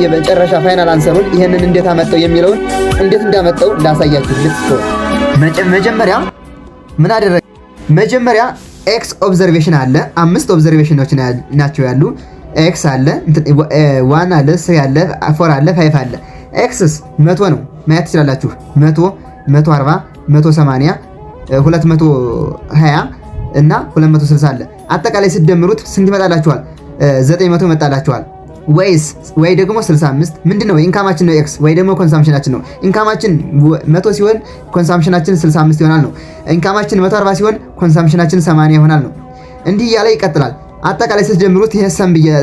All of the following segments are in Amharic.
የመጨረሻ ፋይናል አንሰሩን ይሄንን እንዴት አመጣው የሚለውን እንዴት እንዳመጣው ላሳያችሁ። መጀመሪያ ምን አደረገ? መጀመሪያ ኤክስ ኦብዘርቬሽን አለ። 5 ኦብዘርቬሽኖች ናቸው ያሉ። ኤክስ አለ፣ 1 አለ፣ 3 አለ፣ 4 አለ፣ 5 አለ። ኤክስስ 100 ነው ማየት ትችላላችሁ። 100 140 180 220 እና 260 አለ። አጠቃላይ ሲደምሩት ስንት ይመጣላችኋል? 900 ይመጣላችኋል። ወይ ደግሞ 65 ምንድነው? ኢንካማችን ነው ኤክስ ወይ ደግሞ ኮንሳምፕሽናችን ነው። ኢንካማችን 100 ሲሆን ኮንሳምፕሽናችን 65 ይሆናል ነው። ኢንካማችን 140 ሲሆን ኮንሳምፕሽናችን 80 ይሆናል ነው። እንዲህ እያለ ይቀጥላል። አጠቃላይ ስትጀምሩት ይሄ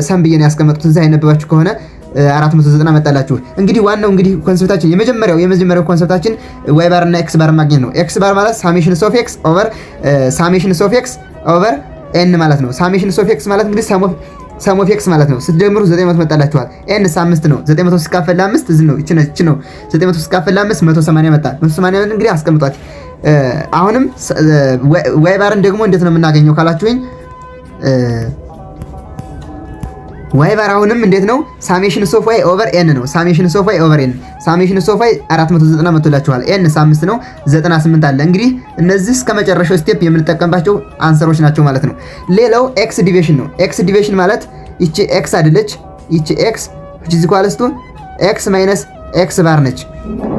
ሰም ብዬ ነው ያስቀመጥኩት። እዛ ያነበባችሁ ከሆነ 490 መጣላችሁ። እንግዲህ ዋናው እንግዲህ ኮንሰፕታችን የመጀመሪያው ኮንሰፕታችን ዋይ ባር እና ኤክስ ባር ማግኘት ነው። ኤክስ ባር ማለት ሳሜሽን ኦፍ ኤክስ ኦቨር ኤን ማለት ነው። ሳሜሽን ኦፍ ኤክስ ማለት እንግዲህ ሰም ኦፍ ኤክስ ማለት ነው። ስትጀምሩ 900 መጣላችኋል። ኤን 5 ነው። 900 ሲካፈል ለ5 እዚህ ነው። እቺ ነው 900 ሲካፈል ለ5 180 መጣ። 180 እንግዲህ አስቀምጧት። አሁንም ዋይ ባርን ደግሞ እንዴት ነው የምናገኘው ካላችሁኝ ዋይ ባር አሁንም እንዴት ነው? ሳሜሽን ኦፍ ዋይ ኦቨር ኤን ነው። ሳሜሽን ኦፍ ዋይ ኦቨር ኤን ሳሜሽን ኦፍ ዋይ 490 መጥቶላችኋል። ኤን 5 ነው 98 አለ። እንግዲህ እነዚህ እስከ መጨረሻው ስቴፕ የምንጠቀምባቸው አንሰሮች ናቸው ማለት ነው። ሌላው ኤክስ ዲቪዥን ነው። ኤክስ ዲቪዥን ማለት ይቺ ኤክስ አይደለች፣ ይቺ ኤክስ which is equals to ኤክስ ማይነስ ኤክስ ባር ነች።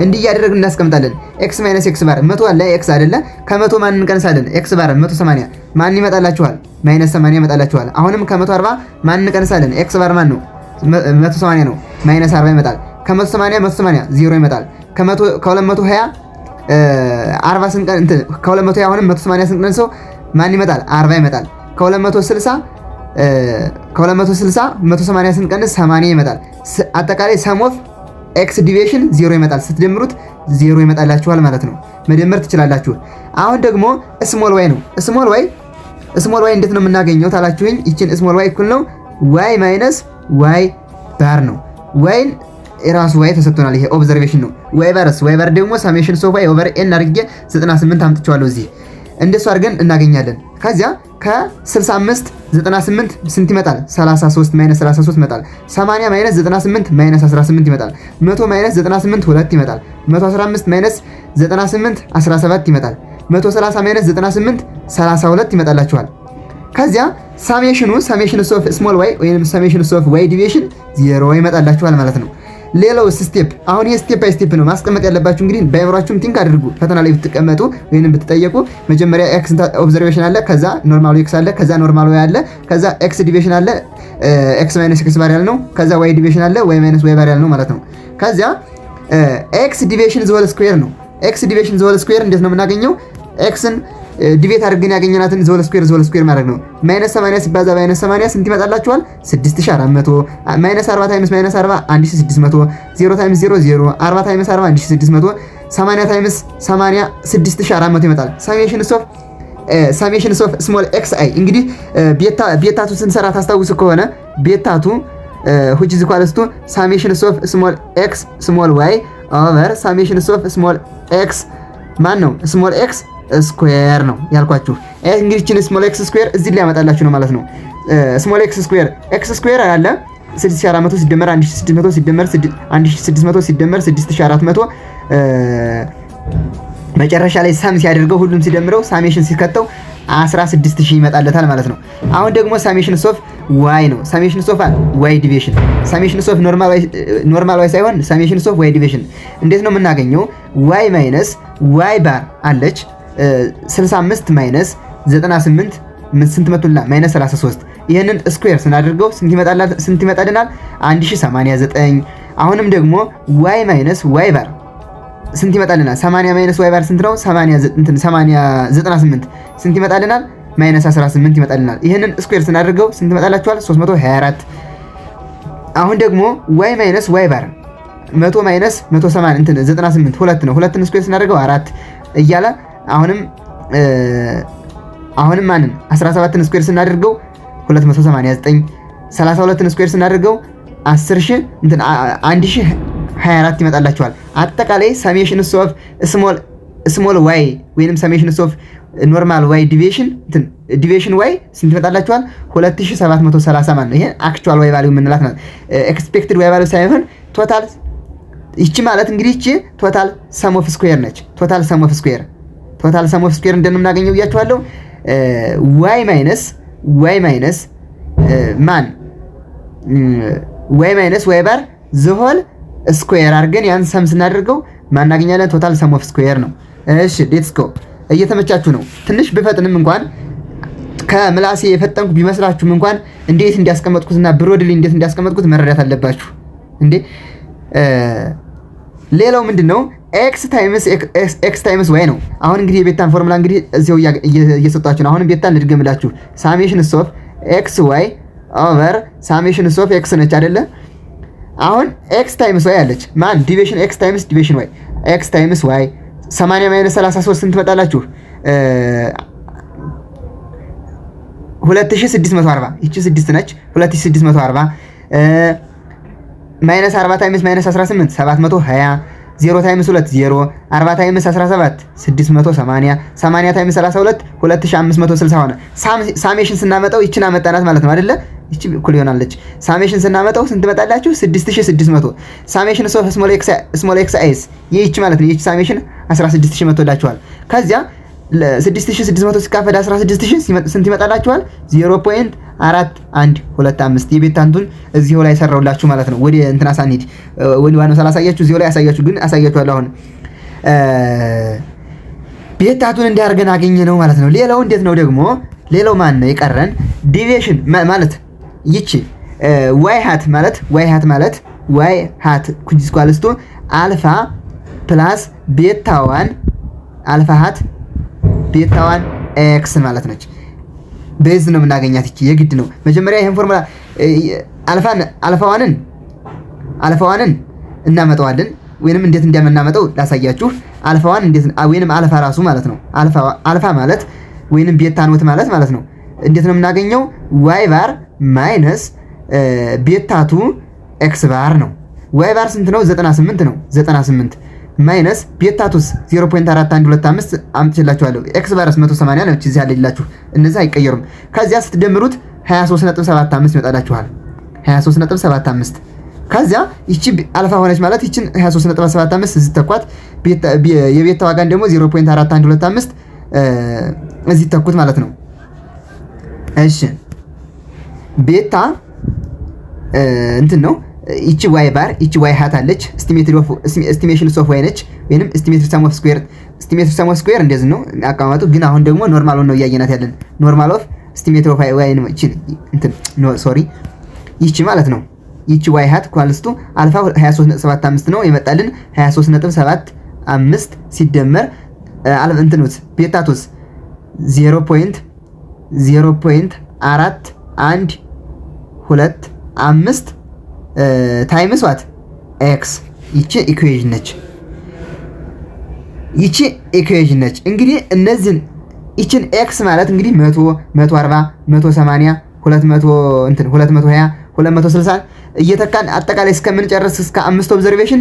እንዲህ እያደረግን እናስቀምጣለን። ኤክስ ማይነስ ኤክስ ባር 100 አለ ኤክስ አይደለ? ከ100 ማን እንቀንሳለን? ኤክስ ባር 180 ማን ይመጣላችኋል? ማይነስ 80 ይመጣላችኋል። አሁንም ከ140 ማን እንቀንሳለን? ኤክስ ባር ማን ነው? 180 ነው። ማይነስ 40 ይመጣል። ከ180 180 0 ይመጣል። ከ220 40 ስንቀን እንትን ከ220 አሁንም 180 ስንቀንሰው ማን ይመጣል? 40 ይመጣል። ከ260 180 ስንቀንስ 80 ይመጣል። አጠቃላይ ሰም ኦፍ ኤክስ ዲቪዥን 0 ይመጣል። ስትደምሩት 0 ይመጣላችኋል ማለት ነው። መደመር ትችላላችሁ። አሁን ደግሞ ስሞል ዋይ ነው። ስሞል ዋይ እንዴት ነው የምናገኘው ታላችሁኝ? ይችን ስሞል ዋይ እኩል ነው ዋይ ማይነስ ዋይ ባር ነው። ዋይን የራሱ ዋይ ተሰጥቶናል። ይሄ ኦብዘርቬሽን ነው። ዋይ ባር ደግሞ ሳሜሽን ኦፍ ዋይ ኦቨር ኤን አድርጌ 98 አምጥቼዋለሁ እዚህ። እንደሱ አድርገን እናገኛለን። ከዚያ ከ65 98 ስንት ይመጣል? 33 ማይነስ 33 ይመጣል። 80 ማይነስ 98 ማይነስ 18 ይመጣል። 100 ማይነስ 98 2 ይመጣል። 115 ማይነስ 98 17 ይመጣል። 130 ማይነስ 98 32 ይመጣላችኋል። ከዚያ ሳሜሽን ኦፍ ስሞል ዋይ ወይም ሳሜሽን ኦፍ ዋይ ዲቪዥን 0 ይመጣላችኋል ማለት ነው። ሌላው ስቴፕ አሁን ይሄ ስቴፕ ባይ ስቴፕ ነው ማስቀመጥ ያለባችሁ። እንግዲህ ባይብራችሁም ቲንክ አድርጉ። ፈተና ላይ ብትቀመጡ ወይንም ብትጠየቁ መጀመሪያ ኤክስ ኦብዘርቬሽን አለ፣ ከዛ ኖርማሉ ኤክስ አለ፣ ከዛ ኖርማሉ ዋይ አለ፣ ከዛ ኤክስ ዲቪዥን አለ፣ ኤክስ ማይነስ ኤክስ ባር ያለ ነው፣ ከዛ ዋይ ዲቪዥን አለ፣ ዋይ ማይነስ ዋይ ባር ያለ ነው ማለት ነው። ከዚያ ኤክስ ዲቪዥን ዘ ሆል ስኩዌር ነው። ኤክስ ዲቪዥን ዘ ሆል ስኩዌር እንዴት ነው የምናገኘው? ኤክስን ዲቪት አድርገን ያገኘናትን ዘ ሆል ስኩዌር ማድረግ ነው። ማይነስ 80 ሲባዛ ማይነስ 80 ስንት ይመጣላችኋል? 6400 ማይነስ 40 ታይምስ ማይነስ 40 1600 0 ታይምስ 0 0 40 ታይምስ 40 1600 80 ታይምስ 80 6400 ይመጣል። ሳሜሽን ኦፍ ስሞል ኤክስ አይ እንግዲህ ቤታቱ ስንሰራ ታስታውሱ ከሆነ ቤታቱ which is equals to summation of small x small y over summation of small x ማን ነው? ስሞል ኤክስ ስኩዌር ነው ያልኳችሁ። እንግዲህ እቺን ስሞል ኤክስ ስኩዌር እዚህ ላይ ያመጣላችሁ ነው ማለት ነው። ስሞል ኤክስ ስኩዌር ኤክስ ስኩዌር አለ 6400 ሲደመር 1600 ሲደመር 1600 ሲደመር 6400 መጨረሻ ላይ ሳም ሲያደርገው ሁሉም ሲደምረው ሳሜሽን ሲከተው 16000 ይመጣለታል ማለት ነው። አሁን ደግሞ ሳሜሽን ኦፍ ዋይ ነው። ሳሜሽን ኦፍ ዋይ ዲቪዥን ሳሜሽን ኦፍ ኖርማል ዋይ ሳይሆን ሳሜሽን ኦፍ ዋይ ዲቪዥን እንዴት ነው የምናገኘው? ዋይ ማይነስ ዋይ ባር አለች 65 ማይነስ 98 ስንት መጥቶልና ማይነስ 33 ይሄንን ስኩዌር ስናደርገው ስንት ይመጣልናል? 1089። አሁንም ደግሞ ዋይ ማይነስ ዋይ ባር ስንት ይመጣልናል? 80 ማይነስ ዋይ ባር ስንት ነው? 98 ስንት ይመጣልናል? ማይነስ 18 ይመጣልናል። ይሄንን ስኩዌር ስናደርገው ስንት ይመጣላችኋል? 324። አሁን ደግሞ ዋይ ማይነስ ዋይ ባር 100 ማይነስ 180 98 2 ነው። ሁለትን ስኩዌር ስናደርገው 4 እያለ አሁንም ማንን 17ን ስኩዌር ስናደርገው 289 32ን ስኩዌር ስናደርገው 1024 ይመጣላችኋል። አጠቃላይ ሳሜሽን ኦፍ ስሞል ዋይ ወይንም ሳሜሽን ኦፍ ኖርማል ዋይ ዲቪዬሽን ዋይ ስንት ይመጣላችኋል? 2730 ማለት ነው። ይሄ አክቹዋል ዋይ ቫልዩ የምንላት ናት። ኤክስፔክትድ ዋይ ቫልዩ ሳይሆን ቶታል። ይቺ ማለት እንግዲህ ይቺ ቶታል ሰም ኦፍ ስኩዌር ነች። ቶታል ሰም ኦፍ ስኩዌር እንደምናገኘው ብያችኋለሁ። ዋይ ማይነስ ዋይ ባር ዝሆል ስኩዌር አድርገን ያን ሰም ስናደርገው ማናገኛለን? ቶታል ሰም ኦፍ ስኩዌር ነው። እሺ ሌትስ ጎ። እየተመቻችሁ ነው። ትንሽ ብፈጥንም እንኳን ከምላሴ የፈጠንኩ ቢመስላችሁም እንኳን እንዴት እንዲያስቀመጥኩትና ብሮድሊ እንዴት እንዲያስቀመጥኩት መረዳት አለባችሁ እንዴ። ሌላው ምንድነው? ኤክስ ታይምስ ዋይ ነው። አሁን እንግዲህ የቤታን ፎርሙላ እንግዲህ እዚያው እየሰጣችሁ ነው። አሁንም ቤታን ልድገምላችሁ። ሳሜሽን ኦፍ ኤክስ ዋይ ኦቨር ሳሜሽን ኦፍ ኤክስ ነች አይደለ? አሁን ኤክስ ታይምስ ዋይ አለች። ማን ዲቪዥን ኤክስ ታይምስ ዲቪዥን ዋይ ኤክስ ታይምስ ዋይ 80 ማይነስ 33 ስንት ትመጣላችሁ? 2640። ይቺ 6 ነች። 2640 ማይነስ 40 ታይምስ ማይነስ 18 720 0 ታይምስ 2 0 40 ታይምስ 17 680 80 ታይምስ 32 2560 ሆነ። ሳሜሽን ስናመጣው ይችን አመጣናት ማለት ነው አይደለ? ይቺ እኩል ይሆናለች። ሳሜሽን ስናመጣው ስንት ትመጣላችሁ? 6600። ሳሜሽን ኦፍ ስሞል ኤክስ አይስ ይቺ ማለት ነው። ይቺ ሳሜሽን 16000 መጥቶላችኋል። ከዚያ 6600 ሲካፈል 16000 ስንት ይመጣላችኋል? 0.4125 የቤታንቱን እዚሁ ላይ ሰራውላችሁ ማለት ነው። ወደ እንትና ሳንሄድ ወደ ዋናው ሳላሳያችሁ እዚሁ ላይ አሳያችሁ፣ ግን አሳያችኋለሁ። አሁን ቤታቱን እንዲያርገን አገኘ ነው ማለት ነው። ሌላው እንዴት ነው ደግሞ? ሌላው ማን ነው የቀረን? ዲቪዬሽን ማለት ይቺ ዋይ ሃት ማለት ዋይ ሃት ኩንጂስ ኳልስቶ አልፋ ፕላስ ቤታዋን አልፋ ሃት ቤታዋን ኤክስ ማለት ነች። በዚህ ነው የምናገኛት። ይቺ የግድ ነው። መጀመሪያ ይሄን ፎርሙላ አልፋዋንን እናመጣዋለን፣ ወይንም እንዴት እንደምናመጣው ላሳያችሁ። አልፋዋን እንዴት ወይንም አልፋ ራሱ ማለት ነው። አልፋ ማለት ወይንም ቤታ ኖት ማለት ነው። እንዴት ነው የምናገኘው? ዋይ ባር ማይነስ ቤታቱ ኤክስ ባር ነው። ዋይ ባር ስንት ነው? 98 ነው። 98 ማይነስ ቤታቱስ 0.4125 አምጥቼላችኋለሁ። ኤክስ ባርስ 180 ነው። እዚህ ያለላችሁ እነዚህ አይቀየሩም። ከዚያ ስትደምሩት 23.75 ይመጣላችኋል። 23.75 ከዚያ ይቺ አልፋ ሆነች ማለት ይቺን 23.75 እዚህ ተኳት። የቤታ ዋጋን ደግሞ 0.4125 እዚህ ተኩት ማለት ነው። እሺ ቤታ እንትን ነው። ይቺ ዋይ ባር ይቺ ዋይ ሃት አለች። ኤስቲሜሽን ኦፍ ዋይ ነች፣ ወይንም ኤስቲሜትድ ሰም ኦፍ ስኩዌር እንደዚህ ነው አቀማመጡ። ግን አሁን ደግሞ ኖርማል ነው እያየናት ያለን። ኖርማል ኦፍ ኤስቲሜትድ ኦፍ ዋይ ነው። ይቺ እንትን ይቺ ማለት ነው። ይቺ ዋይ ሃት ኳልስቱ አልፋ 23.75 ነው የመጣልን። 23.75 ሲደመር እንትኑት ቤታቱስ 0.4125 ታይምስ ዋት ኤክስ። ይቺ ኢኩዌሽን ነች። እንግዲህ እነዚህን ይችን ኤክስ ማለት እንግዲህ 100 140 180 200 እንትን 220 260 እየተካን አጠቃላይ እስከምንጨርስ እስከ 5 ኦብዘርቬሽን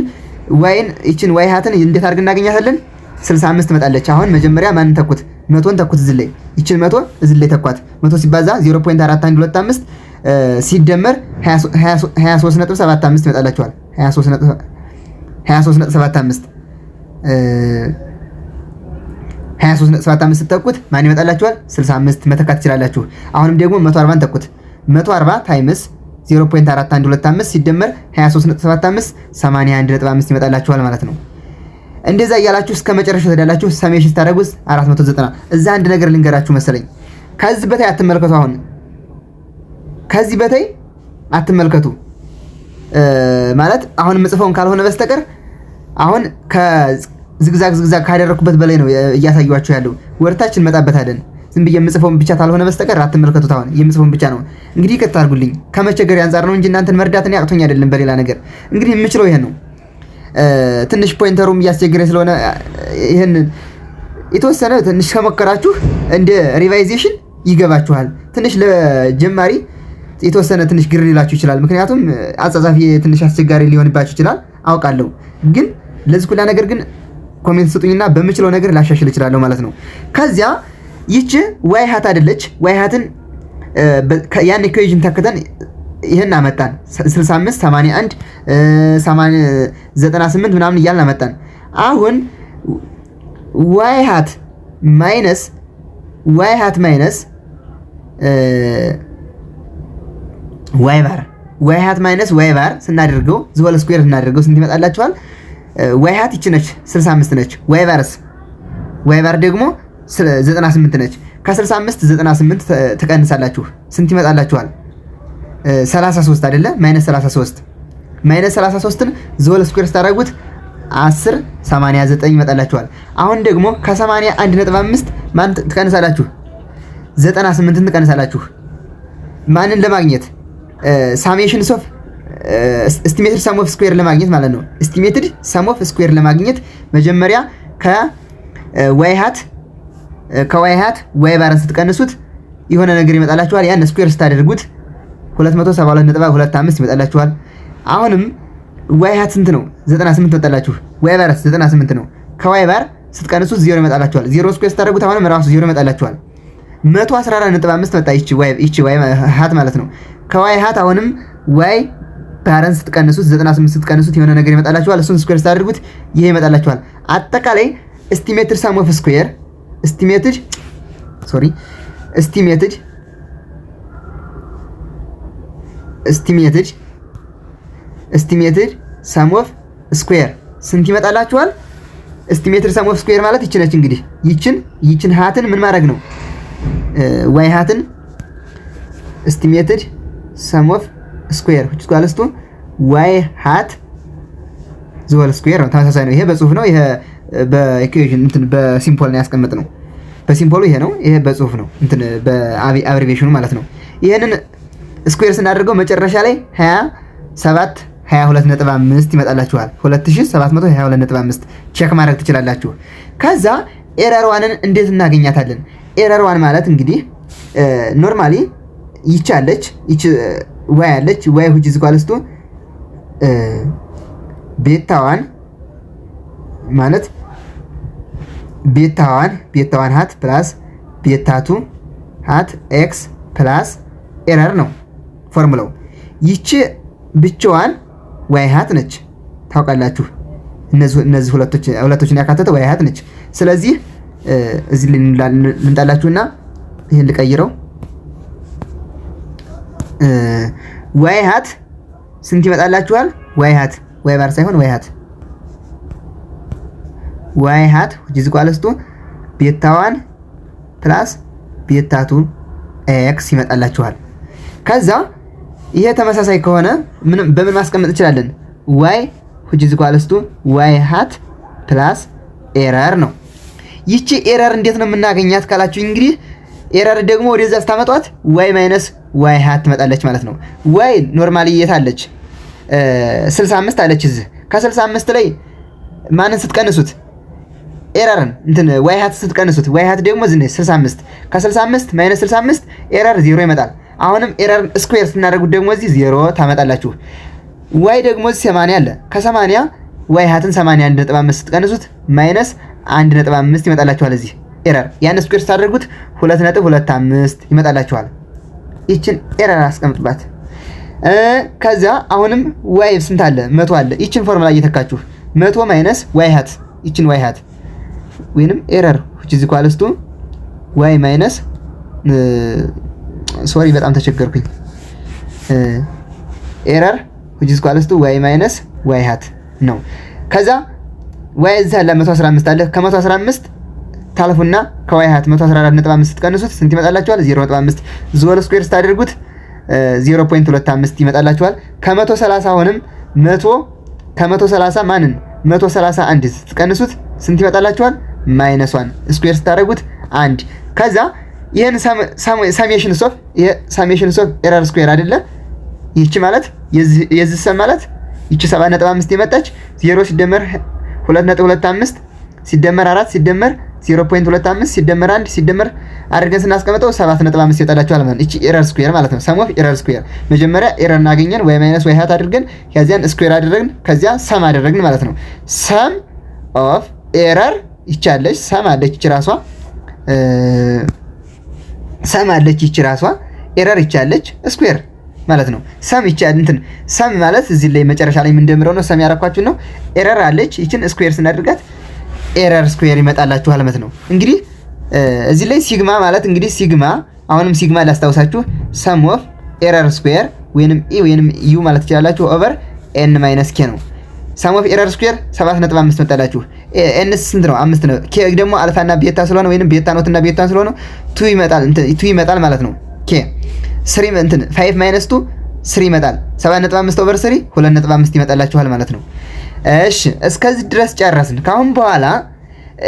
ዋይን ይችን ዋይ ሃትን እንዴት አድርገን እናገኛታለን? 65 ትመጣለች። አሁን መጀመሪያ ማንን ተኩት? 100ን ተኩት እዚህ ላይ። ይችን 100 እዚህ ላይ ተኳት። 100 ሲባዛ 0.4125 ሲደመር 23.75 ይመጣላችኋል። 23.75 ስትተኩት ማን ይመጣላችኋል? 65 መተካት ትችላላችሁ። አሁንም ደግሞ 140ን ተኩት። 140 ታይምስ 0.4125 ሲደመር 23.75 81.5 ይመጣላችኋል ማለት ነው። እንደዛ እያላችሁ እስከ መጨረሻው ትሄዳላችሁ። ሰሜሽን ስታደርጉት 490። እዛ አንድ ነገር ልንገራችሁ መሰለኝ። ከዚህ በታይ አትመልከቱ። አሁን ከዚህ በታይ አትመልከቱ ማለት አሁን ምጽፈውን ካልሆነ በስተቀር አሁን ከዝግዛግ ካደረኩበት በላይ ነው እያሳዩዋችሁ ያለው። ወርታችን እንመጣበታለን። ዝም ብዬ የምጽፈውን ብቻ ካልሆነ በስተቀር አትመልከቱት። አሁን የምጽፈውን ብቻ ነው። እንግዲህ ይቅርታ አድርጉልኝ። ከመቸገር አንፃር ነው እንጂ እናንተን መርዳትን ያቅቶኝ አይደለም። በሌላ ነገር እንግዲህ የምችለው ይሄን ነው። ትንሽ ፖይንተሩም እያስቸገረኝ ስለሆነ ይሄን የተወሰነ ትንሽ ከሞከራችሁ እንደ ሪቫይዜሽን ይገባችኋል። ትንሽ ለጀማሪ የተወሰነ ትንሽ ግር ሊላችሁ ይችላል። ምክንያቱም አጻጻፊ ትንሽ አስቸጋሪ ሊሆንባችሁ ይችላል አውቃለሁ። ግን ለዚህ ሁላ ነገር ግን ኮሜንት ስጡኝና በምችለው ነገር ላሻሽል እችላለሁ ማለት ነው። ከዚያ ይቺ ዋይ ሃት አይደለች። ዋይ ሃትን ያን ኢኩዌሽን ተከተን ይሄን አመጣን 65 81 98 ምናምን እያልን አመጣን። አሁን ዋይ ሃት ማይነስ ዋይ ባር ስናደርገው ዝወል ስኩዌር ስናደርገው ስንት ይመጣላችኋል? ዋይ ሃት ይቺ ነች 65 ነች። ዋይ ባር ደግሞ 98 ነች። ከ65 98 ትቀንሳላችሁ ስንት ይመጣላችኋል? 33 አይደለ? ማይነስ 33ን ዝወል ስኩዌር ስታደርጉት 10 89 ይመጣላችኋል። አሁን ደግሞ ከ81.5 ማን ትቀንሳላችሁ? 98ን ትቀንሳላችሁ። ማንን ለማግኘት? ሳሜሽን ኦፍ ኤስቲሜትድ ሰም ኦፍ ስኩዌር ለማግኘት ማለት ነው። ኤስቲሜትድ ሰም ኦፍ ስኩዌር ለማግኘት መጀመሪያ ከዋይ ሃት ዋይ ባርን ስትቀንሱት የሆነ ነገር ይመጣላችኋል። ያን ስኩዌር ስታደርጉት 272.25 ይመጣላችኋል። አሁንም ዋይ ሃት ስንት ነው? 98 ይመጣላችሁ። ዋይ ባር 98 ነው። ከዋይ ባር ስትቀንሱት 0 ይመጣላችኋል። 0 ስኩዌር ስታደርጉት አሁንም ራሱ 0 ይመጣላችኋል። 114.5 መጣ። ይቺ ዋይ ሃት ማለት ነው። ከዋይ ሃት አሁንም ዋይ ባርን ስትቀንሱት 98 ስትቀንሱት የሆነ ነገር ይመጣላችኋል። እሱን ስኩዌር ስታደርጉት ይሄ ይመጣላችኋል። አጠቃላይ ኤስቲሜትድ ሰም ኦፍ ስኩዌር ኤስቲሜትድ ሰም ኦፍ ስኩዌር ስንት ይመጣላችኋል? ኤስቲሜትድ ሰም ኦፍ ስኩዌር ማለት ይቺ ነች። እንግዲህ ይቺን ሃትን ምን ማድረግ ነው? ዋይ ሃትን ኤስቲሜትድ ሰም ኦፍ ስኩዌር which is equal to ዋይ ሃት ዝወል ስኩዌር ነው። ተመሳሳይ ነው። ይሄ በጽሁፍ ነው። ይሄ በኢኩዌሽን በሲምቦል ነው ያስቀመጥነው። በሲምቦሉ ይሄ ነው። ይሄ በጽሁፍ ነው በአብሪቬሽኑ ማለት ነው። ይሄንን ስኩዌር ስናደርገው መጨረሻ ላይ 22.5 ይመጣላችኋል። 2722.5 ቼክ ማድረግ ትችላላችሁ። ከዛ ኤረር ዋንን እንዴት እናገኛታለን? ኤረር ዋን ማለት እንግዲህ ኖርማሊ ይቻለች ዋይ አለች። ዋይ which is equal to ቤታ ዋን ማለት ቤታ ዋን ሃት ፕላስ ቤታ ቱ ሃት ኤክስ ፕላስ ኤረር ነው ፎርሙላው። ይቺ ብቻዋን ዋይ ሃት ነች። ታውቃላችሁ እነዚህ ሁለቶችን ያካተተ ዋይ ሃት ነች። ስለዚህ እዚህ ልንጣላችሁና ይሄን ልቀይረው። ዋይ ሃት ስንት ይመጣላችኋል? ዋይ ባር ሳይሆን ዋይ ሃት which is equal to ቤታ ዋን ፕላስ ቤታ ቱ ኤክስ ይመጣላችኋል። ከዛ ይሄ ተመሳሳይ ከሆነ በምን ማስቀመጥ እንችላለን? ዋይ which is equal to ዋይ ሃት ፕላስ ኤረር ነው። ይቺ ኤረር እንዴት ነው የምናገኛት ካላችሁ እንግዲህ ኤረር ደግሞ ወደዛ ስታመጧት ዋይ ማይነስ ዋይ ሃት ትመጣለች ማለት ነው። ዋይ ኖርማሊ የታለች 65 አለች። እዚህ ከ65 ላይ ማንን ስትቀንሱት? ኤረርን ዋይ ሃት ስትቀንሱት ዋይ ሃት ደግሞ እዚህ 65 ከ65 ማይነስ 65 ኤረር 0 ይመጣል። አሁንም ኤረርን ስኩዌር ስናደርጉት ደግሞ እዚህ 0 ታመጣላችሁ። ዋይ ደግሞ እዚህ 80 አለ። ከ80 ዋይ ሃትን 81.5 ስትቀንሱት ማይነስ 1.5 ይመጣላችኋል። እዚህ ኤረር ያን ስኩዌር ስታደርጉት 2.25 ይመጣላችኋል። ይችን ኤረር አስቀምጡባት። ከዛ አሁንም ዋይ ስንት አለ? 100 አለ። ይችን ፎርሙላ እየተካችሁ 100 ማይነስ ዋይ ሃት ይችን ዋይ ሃት ወይንም ኤረር which is equal to ዋይ ማይነስ ሶሪ በጣም ተቸገርኩኝ። ኤረር which is equal to ዋይ ማይነስ ዋይ ሃት ነው። ከዛ ዋይ እዛ አለ 115 አለ። ከ115 ታልፉና ከዋይ ሃት 114.5 ስትቀንሱት ስንት ይመጣላችኋል? 0.5 ዝወል ስኩዌር ስታደርጉት 0.25 ይመጣላችኋል። ከ130 አሁንም 100 ከ130 ማንን 131 ስትቀንሱት ስንት ይመጣላችኋል? -1 ስኩዌር ስታደርጉት 1። ከዛ ይሄን ሳሜሽን ኦፍ ኤረር ስኩዌር አይደለ? ይቺ ማለት የዚህ ሰም ማለት ይቺ 7.5 የመጣች 0 ሲደመር 2.25 ሲደመር 4 ሲደመር 0.25 ሲደመር 1 ሲደመር አድርገን ስናስቀምጠው 7.5 ይወጣላችኋል ማለት ነው። እቺ ኤረር ስኩዌር ማለት ነው። ሰም ኦፍ ኤረር ስኩዌር መጀመሪያ ኤረር እናገኘን ዋይ ማይነስ ዋይ ሃት አድርገን ከዚያን ስኩዌር አደረግን ከዚያ ሰም አደረግን ማለት ነው። ሰም ኦፍ ኤረር ይቻለች ሰም አለች እቺ ራሷ ሰም አለች ይቺ ራሷ ኤረር ይቻለች ስኩዌር ማለት ነው። ሰም ይቻል እንትን ሰም ማለት እዚህ ላይ መጨረሻ ላይ የምንደምረው ነው። ሰም ያረኳችሁ ነው። ኤረር አለች ይችን ስኩዌር ስናደርጋት ኤረር ስኩዌር ይመጣላችኋል ማለት ነው። እንግዲህ እዚህ ላይ ሲግማ ማለት እንግዲህ ሲግማ አሁንም ሲግማ ላስታውሳችሁ ሰም ኦፍ ኤረር ስኩዌር ወይንም ኢ ወይንም ዩ ማለት ትችላላችሁ ኦቨር ኤን ማይነስ ኬ ነው። ሰም ኦፍ ኤረር ስኩዌር 7.5 መጣላችሁ። ኤን ስንት ነው? 5 ነው። ኬ ደግሞ አልፋና ቤታ ስለሆነ ወይንም ቤታ ኖት እና ቤታ ስለሆነ 2 ይመጣል ማለት ነው። ኬ 3 እንትን 5 ማይነስ 2 3 ይመጣል። 7.5 ኦቨር 3 2.5 ይመጣላችኋል ማለት ነው። እሺ እስከዚህ ድረስ ጨረስን። ካሁን በኋላ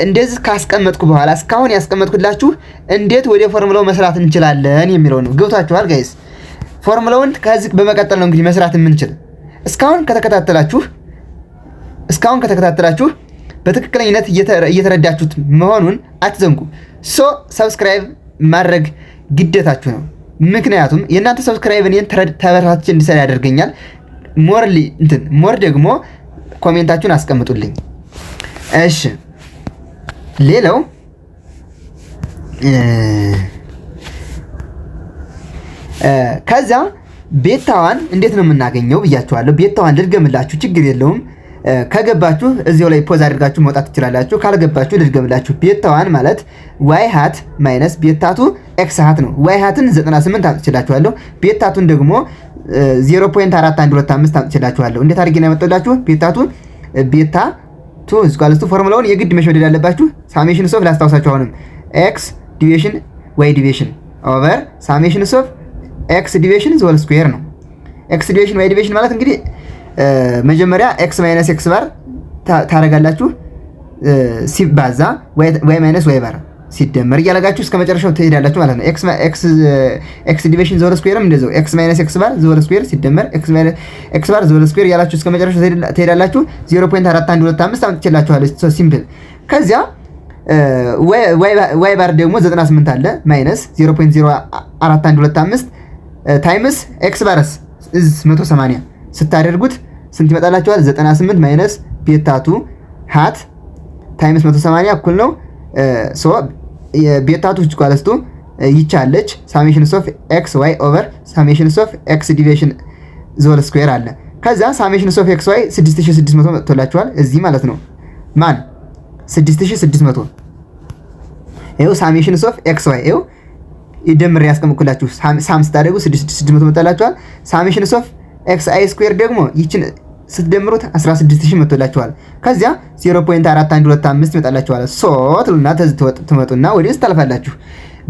እንደዚህ ካስቀመጥኩ በኋላ እስካሁን ያስቀመጥኩላችሁ እንዴት ወደ ፎርሙላው መስራት እንችላለን የሚለው ነው። ገብታችኋል ጋይስ? ፎርሙላውን ከዚህ በመቀጠል ነው እንግዲህ መስራት የምንችል። እስካሁን ከተከታተላችሁ በትክክለኝነት እየተረዳችሁት መሆኑን አትዘንጉ። ሰብስክራይብ ማድረግ ግዴታችሁ ነው። ምክንያቱም የእናንተ ሰብስክራይብ እኔን ተበረታች እንዲሰራ ያደርገኛል። ሞር ደግሞ ኮሜንታችሁን አስቀምጡልኝ። እሺ ሌላው ከዛ ቤታዋን እንዴት ነው የምናገኘው ብያችኋለሁ። ቤታዋን ልድገምላችሁ፣ ችግር የለውም። ከገባችሁ እዚያው ላይ ፖዝ አድርጋችሁ መውጣት ትችላላችሁ። ካልገባችሁ ልድገምላችሁ። ቤታዋን ማለት ዋይ ሃት ማይነስ ቤታቱ ኤክስ ሃት ነው። ዋይ ሃትን 98 አምጥቼላችኋለሁ። ቤታቱን ደግሞ 0.4125 አምጥቼላችኋለሁ። እንዴት አድርጌ ነው ያመጣላችሁ? ቤታቱ እስኳልስቱ ፎርሙላውን የግድ መሸምደድ ያለባችሁ ሳሜሽን ሶፍ ላስታውሳችሁ። አሁንም ኤክስ ዲቪዥን ዋይ ዲቪዥን ኦቨር ሳሜሽን ሶፍ ኤክስ ዲቪዥን ዞል ስኩዌር ነው። ኤክስ ዲቪዥን ዋይ ዲቪዥን ማለት እንግዲህ መጀመሪያ ኤክስ ማይነስ ኤክስ ባር ታረጋላችሁ ሲባዛ ዋይ ማይነስ ዋይ ባር ሲደመር እያለጋችሁ እስከ መጨረሻው ትሄዳላችሁ ማለት ነው። ኤክስ ዲቪዥን ዞል ስኩዌርም እንደዛው ኤክስ ማይነስ ኤክስ ባር ዞል ስኩዌር ሲደመር ኤክስ ባር ዞል ስኩዌር እያላችሁ እስከ መጨረሻው ትሄዳላችሁ። 0.4125 አምጥቼላችኋለሁ። ሶ ሲምፕል። ከዚያ ዋይ ባር ደግሞ 98 አለ ማይነስ 0.04125 ታይምስ ኤክስ ባርስ 180 ስታደርጉት ስንት ይመጣላችኋል? 98 ማይነስ ቤታቱ ሃት ታይምስ 180 እኩል ነው ሶ የቤታቱ ኳለስቱ ይቻለች ሳሜሽን ኦፍ ኤክስ ዋይ ኦቨር ሳሜሽን ኦፍ ኤክስ ዲቪዥን ዞል ስኩዌር አለ። ከዛ ሳሜሽን ኦፍ ኤክስ ዋይ 6600 መጥቶላችኋል እዚህ ማለት ነው። ማን 6600 ይኸው ሳሜሽን ኦፍ ኤክስ ዋይ ይኸው ይደምር ያስቀምጥኩላችሁ። ሳም ስታደርጉ 6600 መጥቶላችኋል። ሳሜሽን ኦፍ ኤክስ አይ ስኩዌር ደግሞ ይችን ስትደምሩት 16000 መጥቶላችኋል። ከዚያ 0.4125 ይመጣላችኋል። ሶትልና ትመጡና ወዲስ ታልፋላችሁ።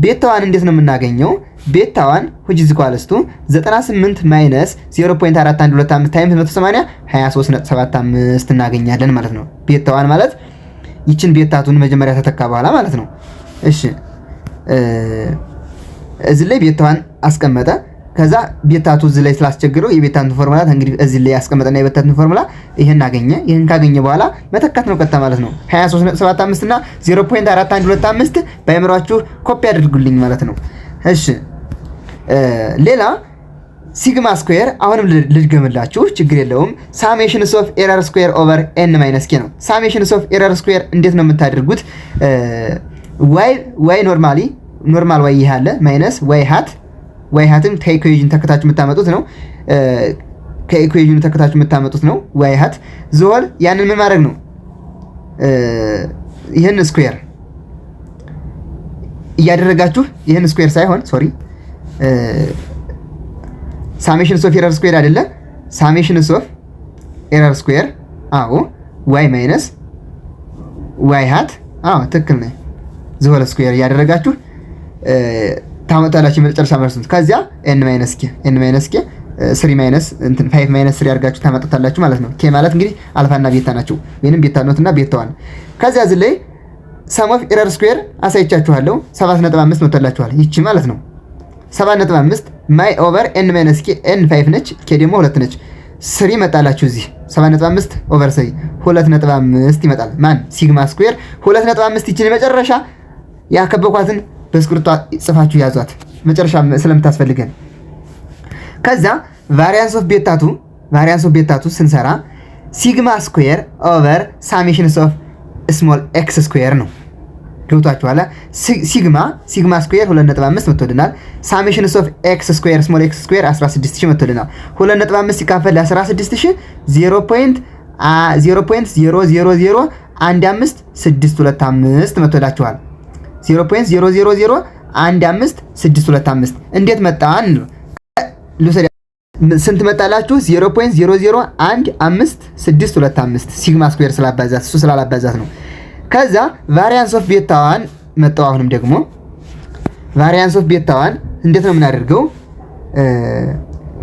ቤታዋን እንዴት ነው የምናገኘው? ቤታዋን which is equals to 98 ማይነስ 0.4125 ታይምስ 180 23.75 እናገኛለን ማለት ነው። ቤታዋን ማለት ይችን ቤታቱን መጀመሪያ ተተካ በኋላ ማለት ነው። እሺ እዚህ ላይ ቤታዋን አስቀመጠ። ከዛ ቤታቱ እዚህ ላይ ስላስቸግረው የቤታቱን ፎርሙላ እንግዲህ እዚህ ላይ ያስቀመጠና የቤታቱን ፎርሙላ ይሄን አገኘ። ይሄን ካገኘ በኋላ መተካት ነው ቀጥታ ማለት ነው። 23.75 እና 0.4125 በአእምሯችሁ ኮፒ አድርጉልኝ ማለት ነው። እሺ ሌላ ሲግማ ስኩዌር አሁንም ልድገምላችሁ፣ ችግር የለውም። ሳሜሽን ኦፍ ኤረር ስኩዌር ኦቨር ኤን ማይነስ ኬ ነው። ሳሜሽን ኦፍ ኤረር ስኩዌር እንዴት ነው የምታደርጉት? ዋይ ኖርማል ዋይ ይሄ አለ ማይነስ ዋይ ሃትን ከኢኩዌዥን ተከታችሁ የምታመጡት ነው። ከኢኩዌዥኑ ተከታችሁ የምታመጡት ነው። ዋይ ሃት ዞል ያንን ምን ማድረግ ነው? ይሄን ስኩዌር እያደረጋችሁ ይሄን ስኩዌር ሳይሆን ሶሪ ሳሜሽን ኦፍ ኤረር ስኩዌር አይደለ? ሳሜሽን ኦፍ ኤረር ስኩዌር አዎ ዋይ ማይነስ ዋይ ሃት አዎ ትክክል ነው። ዞል ስኩዌር እያደረጋችሁ ታመጣላችሁ መጨረሻ ማለት ነው። ከዚያ ኤን ማይነስ ኬ 3 ማይነስ እንትን 5 ማይነስ 3 አድርጋችሁ ታመጣጣላችሁ ማለት ነው። ኬ ማለት እንግዲህ አልፋና ቤታ ናቸው ወይንም ቤታ ኖትና ቤታዋን። ከዚያ እዚህ ላይ ሰም ኦፍ ኤረር ስኩዌር አሳይቻችኋለሁ 7.5 መጥቶላችኋል። ይቺ ማለት ነው 7.5 ማይ ኦቨር ኤን ማይነስ ኬ ኤን 5 ነች፣ ኬ ደግሞ 2 ነች። 3 መጣላችሁ እዚህ 7.5 ኦቨር 3 2.5 ይመጣል። ማን ሲግማ ስኩዌር 2.5 ይቺን መጨረሻ ያከበኳትን በስክሪፕቷ ጽፋችሁ ያዟት መጨረሻ ስለምታስፈልገን። ከዛ ቫሪያንስ ኦፍ ቤታቱ ስንሰራ ሲግማ ስኩዌር ኦቨር ሳሜሽን ኦፍ ስሞል ኤክስ ስኩዌር ነው። ገብቷችኋል? ሲግማ ስኩዌር 2.5 መጥቶልናል። ሳሜሽን ኦፍ ኤክስ ስኩዌር ስሞል ኤክስ ስኩዌር 16000 መጥቶልናል። 2.5 ሲካፈል ለ16000 0.00015625 መጥቶላችኋል። 0.00015625 እንዴት መጣን? ስንት መጣላችሁ? 0.00152625 ሲግማ ስኩዌር ስላባዛት እሱ ስላላባዛት ነው። ከዛ ቫሪያንስ ኦፍ ቤታዋን መጣው። አሁንም ደግሞ ቫሪያንስ ኦፍ ቤታዋን እንዴት ነው የምናደርገው?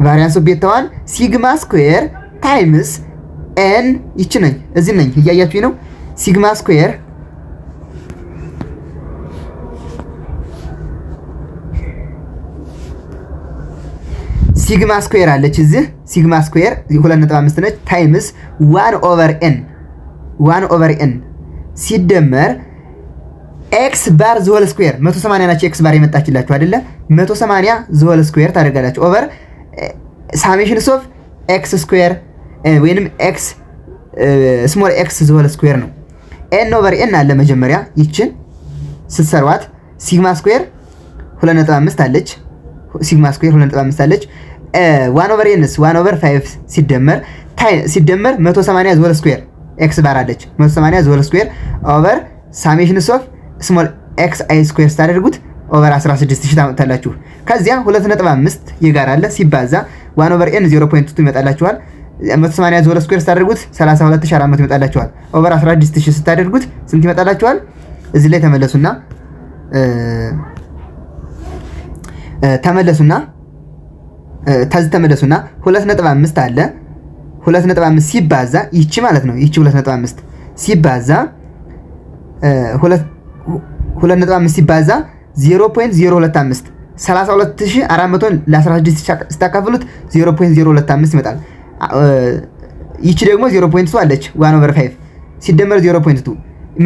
ቫሪያንስ ኦፍ ቤታዋን ሲግማ ስኩዌር ታይምስ ኤን ይቺ ነኝ እዚህ ነኝ እያያችሁኝ ነው። ሲግማ ስኩዌር ሲግማ ስኩዌር አለች እዚህ ሲግማ ስኩዌር 2.5 ነች ታይምስ 1/n ሲደመር ኤክስ ባር ዘሆል ስኩዌር 180 ናቸው። ኤክስ ባር የመጣችላችሁ አይደለ? 180 ዘሆል ስኩዌር ታደርጋላችሁ ኦቨር ሳሜሽን ኦፍ ኤክስ ስኩዌር ወይንም ኤክስ ስሞል ኤክስ ዘሆል ስኩዌር ነው። ኤን ኦቨር ኤን አለ መጀመሪያ ይችን ስትሰሯት ሲግማ ስኩዌር 2.5 አለች። ሲግማ ስኩዌር 2.5 አለች 1/n 1/5 ሲደመር 180 ዘሆል ስኩዌር ኤክስ ባር አለች 180 ዘሆል ስኩዌር ኦቨር ሳሜሽን ኦፍ ስሞል ኤክስ አይ ስኩዌር ስታደርጉት ኦቨር 16000 ታመጣላችሁ። ከዚያ 2.5 የጋራ አለ ሲባዛ 1/n 0.2 ይመጣላችኋል። 180 ዘሆል ስኩዌር ስታደርጉት 32400 ይመጣላችኋል። ኦቨር 16000 ስታደርጉት ስንት ይመጣላችኋል? እዚህ ላይ ተመለሱና 2.5 አለ 2.5 ሲባዛ ይቺ ማለት ነው። ይቺ 2.5 ሲባዛ 2.5 ሲባዛ 0.025 32400 ለ16 ስታካፍሉት 0.025 ይመጣል። ይቺ ደግሞ 0.2 አለች 1/5 ሲደመር 0.2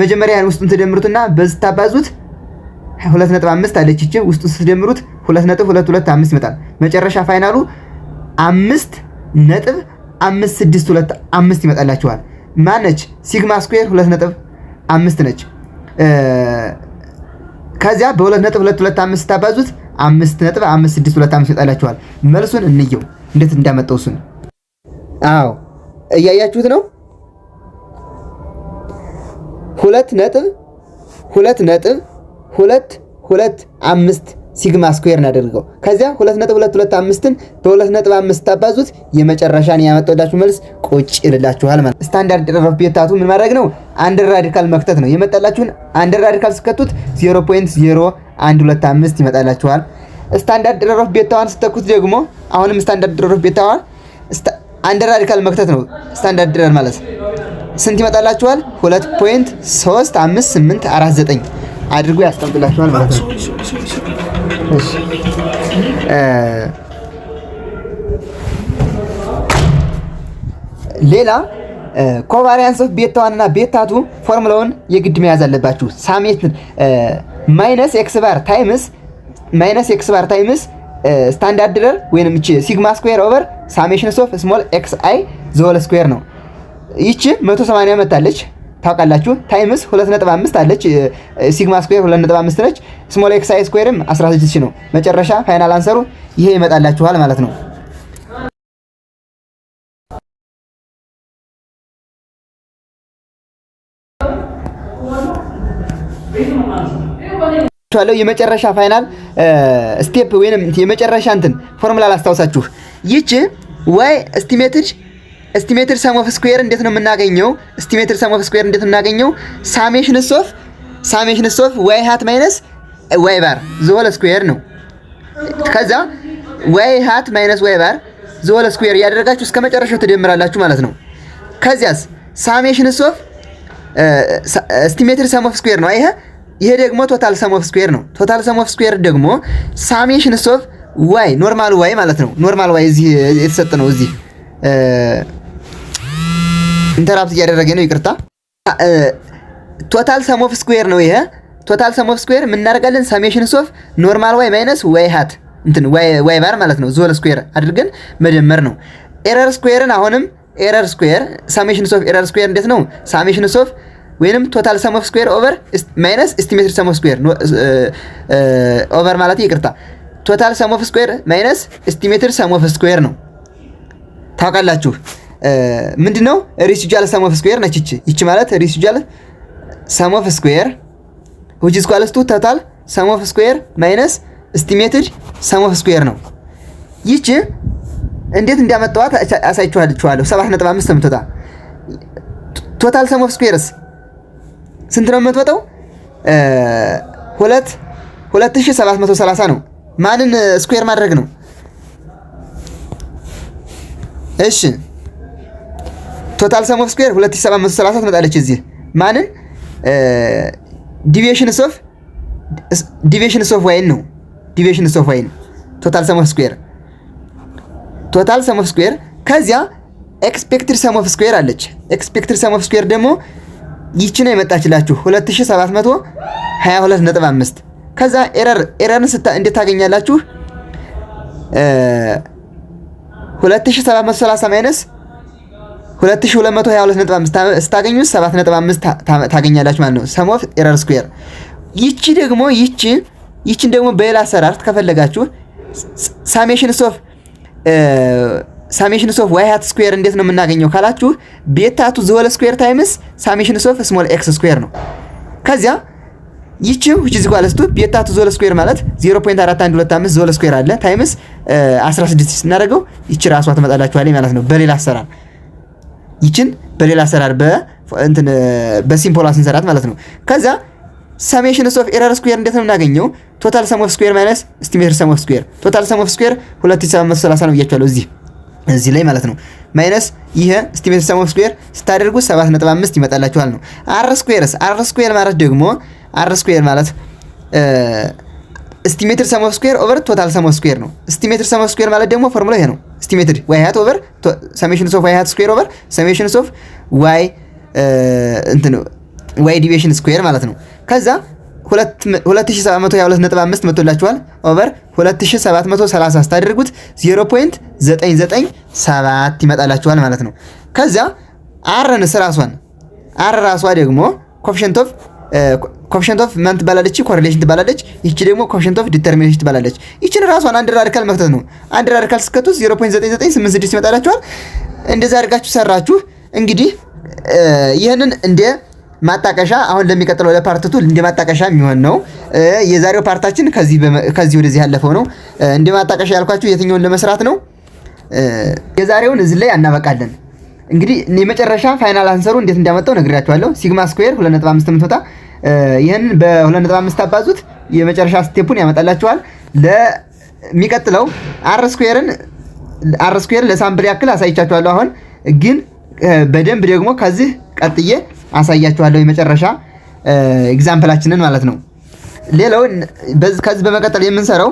መጀመሪያ ውስጡን ትደምሩትና በዚህ ታባዙት 2.5 አለች ይቺ ውስጡን ስትደምሩት 2.225 ይመጣል። መጨረሻ ፋይናሉ 5.5625 ይመጣላችኋል። ማነች? ሲግማ ስኩዌር 2.5 ነች። ከዚያ በ2.225 ታባዙት 5.5625 ይመጣላችኋል። መልሱን እንየው እንዴት እንዳመጣው እሱን። አዎ እያያችሁት ነው። 2.225 ሲግማ ስኩዌር እናደርገው። ከዚያ 2.225ን በ2.5 ታባዙት የመጨረሻን ያመጣላችሁ መልስ ቁጭ ይልላችኋል ማለት። ስታንዳርድ ኤረር ኦፍ ቤታቱ ምን ማድረግ ነው? አንድ ራዲካል መክተት ነው። የመጣላችሁን አንድ ራዲካል ስከቱት 0.0125 ይመጣላችኋል። ስታንዳርድ ኤረር ኦፍ ቤታዋን ስተኩት ደግሞ አሁንም ስታንዳርድ ኤረር ኦፍ ቤታዋን አንድ ራዲካል መክተት ነው። ስታንዳርድ ኤረር ማለት ስንት ይመጣላችኋል? 2.35849 አድርጎ ያስቀምጥላችኋል ማለት ነው። እሺ ሌላ ኮቫሪያንስ ኦፍ ቤታ1 እና ቤታ2 ፎርሙላውን የግድ መያዝ አለባችሁ። ሳሜት ማይነስ ኤክስ ባር ታይምስ ስታንዳርድ ኤረር ወይንም እቺ ሲግማ ስኩዌር ኦቨር ሳሜሽን ኦፍ ስሞል ኤክስ አይ ዘሆል ስኩዌር ነው። ይቺ 180 መጣለች ታውቃላችሁ። ታይምስ 2.5 አለች ሲግማ ስኩዌር 2.5 ነች። ስሞል ኤክስ አይ ስኩዌርም 16000 ነው። መጨረሻ ፋይናል አንሰሩ ይሄ ይመጣላችኋል ማለት ነው። የመጨረሻ ፋይናል ስቴፕ ወይንም የመጨረሻ እንትን ፎርሙላ ላስታውሳችሁ። ይቺ ዋይ ኤስቲሜትድ ሰም ኦፍ ስኩዌር እንዴት ነው የምናገኘው? ኤስቲሜትድ ሰም ኦፍ ስኩዌር እንዴት ነው የምናገኘው? ሳሜሽን ኦፍ ዋይ ሃት ማይነስ ዋይ ባር ዘሆል ስኩዌር ነው። ከዛ ዋይ ሃት ማይነስ ዋይ ባር ዘሆል ስኩዌር እያደረጋችሁ እስከ መጨረሻው ትደምራላችሁ ማለት ነው። ከዚያስ ሳሜሽን ኦፍ ኤስቲሜትድ ሰም ኦፍ ስኩዌር ነው። ይሄ ደግሞ ቶታል ሰም ኦፍ ስኩዌር ነው። ቶታል ሰም ኦፍ ስኩዌር ደግሞ ሳሜሽን ኦፍ ዋይ ኖርማል ዋይ ማለት ነው። ኖርማል ዋይ እዚህ የተሰጠ ነው። እዚህ ኢንተራፕት እያደረገ ነው፣ ይቅርታ። ቶታል ሰም ኦፍ ስኩዌር ነው። ይሄ ቶታል ሰም ኦፍ ስኩዌር ምን እናደርጋለን? ሳሜሽን ኦፍ ኖርማል ዋይ ማይነስ ዋይ ሃት እንትን ዋይ ባር ማለት ነው ዞል ስኩዌር አድርገን መደመር ነው። ኤረር ስኩዌርን አሁንም ኤረር ስኩዌር ሳሜሽን ኦፍ ኤረር ስኩዌር እንዴት ነው? ሳሜሽን ኦፍ ወይንም ቶታል ሰም ኦፍ ስኩዌር ኦቨር ማይነስ ኤስቲሜትድ ሰም ኦፍ ስኩዌር ኦቨር ማለት ይቅርታ ቶታል ሰም ኦፍ ስኩዌር ማይነስ ኤስቲሜትድ ሰም ኦፍ ስኩዌር ነው። ታውቃላችሁ ምንድነው ሬሲጁዋል ሰም ኦፍ ስኩዌር ነች ይቺ ማለት ሬሲጁዋል ሰም ኦፍ ስኩዌር which is equal to total sum of square minus estimated sum of square ነው። ይቺ እንዴት እንዳመጣዋት አሳይቻችኋለሁ። 7.5 የምትወጣ ቶታል ሰም ኦፍ ስኩዌርስ ስንት ነው የምትወጣው? 2730 ነው። ማንን ስኩዌር ማድረግ ነው? እሺ ቶታል ሰም ኦፍ ስኩዌር 2730 ትመጣለች። እዚህ ማንን ዲቪዬሽንስ ኦፍ ዋይን ነው። ዲቪዬሽንስ ኦፍ ዋይን ቶታል ሰም ኦፍ ስኩዌር ከዚያ ኤክስፔክትድ ሰም ኦፍ ስኩዌር አለች። ኤክስፔክትድ ሰም ኦፍ ስኩዌር ደግሞ ይቺ ነው የመጣችላችሁ 2722.5 ከዛ ኤረርን እንዴት ታገኛላችሁ? 2730 ማይነስ 2222.5 ስታገኙ 7.5 ታገኛላችሁ ማለት ነው ሰም ኦፍ ኤረር ስኩዌር። ይቺን ደግሞ በሌላ አሰራር ከፈለጋችሁ ሳሜሽንስ ኦፍ ዋይ ሃት ስኩዌር እንዴት ነው የምናገኘው ካላችሁ ቤታ ቱ ዘ ሆል ስኩዌር ታይምስ ሳሜሽንስ ኦፍ ስሞል ኤክስ ስኩዌር ነው። ከዚያ ይቺ which is equal to ቤታ ቱ ዘ ሆል ስኩዌር ማለት 0.4125 ዘ ሆል ስኩዌር አለ ታይምስ 16 ስናደርገው ይቺ ራሷ ትመጣላችኋለች ማለት ነው። በሌላ አሰራር ይችን በሌላ አሰራር በሲምፖል ስንሰራት ማለት ነው። ከዛ ሰሜሽንስ ኦፍ ኤረር ስኩዌር እንዴት ነው የምናገኘው? ቶታል ሰም ኦፍ ስኩዌር ማይነስ ኤስቲሜትድ ሰም ኦፍ ስኩዌር። ቶታል ሰም ኦፍ ስኩዌር 2730 ነው ብያችኋለሁ እዚህ ላይ ማለት ነው። ማይነስ ይሄ ኤስቲሜትድ ሰም ኦፍ ስኩዌር ስታደርጉ 7.5 ይመጣላችኋል ነው። አር ስኩዌር ማለት ደግሞ ኤስቲሜትድ ሰም ኦፍ ስኩዌር ኦቨር ቶታል ሰም ኦፍ ስኩዌር ነው። ኤስቲሜትድ ሰም ኦፍ ስኩዌር ማለት ደግሞ ፎርሙላ ይሄ ነው። ኤስቲሜትድ ዋይ ሃት ኦቨር ሰሜሽንስ ኦፍ ዋይ ሃት ስኩዌር ኦቨር ሰሜሽንስ ኦፍ ዋይ ዋይ ዲቪዬሽን ስኩዌር ማለት ነው። ከዛ 2722.5 መጥቶላችኋል ኦቨር 2730 ስታደርጉት 0.997 ይመጣላችኋል ማለት ነው። ከዛ አርንስ ራሷ ደግሞ ኮኤፊሺየንት ኦፍ ማን ትባላለች? ኮሪሌሽን ትባላለች። ይቺ ደግሞ ኮኤፊሺየንት ኦፍ ዲተርሚኔሽን ትባላለች። ይቺን ራሷን አንድ ራዲካል መክተት ነው። አንድ ራዲካል ስከቱ 0.9986 ይመጣላችኋል። እንደዛ አድርጋችሁ ሰራችሁ። እንግዲህ ይሄንን እንደ ማጣቀሻ አሁን ለሚቀጥለው ለፓርት 2 እንደ ማጣቀሻ የሚሆን ነው። የዛሬው ፓርታችን ከዚህ ወደዚህ ያለፈው ነው። እንደ ማጣቀሻ ያልኳችሁ የትኛውን ለመስራት ነው? የዛሬውን እዚህ ላይ እናበቃለን። እንግዲህ የመጨረሻ ፋይናል አንሰሩ እንዴት እንዳመጣው ነግራችኋለሁ። ሲግማ ስኩዌር 2.5 የምትወጣ ይሄን በ2.5 አባዙት የመጨረሻ ስቴፑን ያመጣላችኋል። ለሚቀጥለው አር ስኩዌርን ለሳምፕል ያክል አሳይቻችኋለሁ። አሁን ግን በደንብ ደግሞ ከዚህ ቀጥዬ አሳያችኋለሁ የመጨረሻ ኤግዛምፕላችንን ማለት ነው። ሌላው ከዚህ በመቀጠል የምንሰራው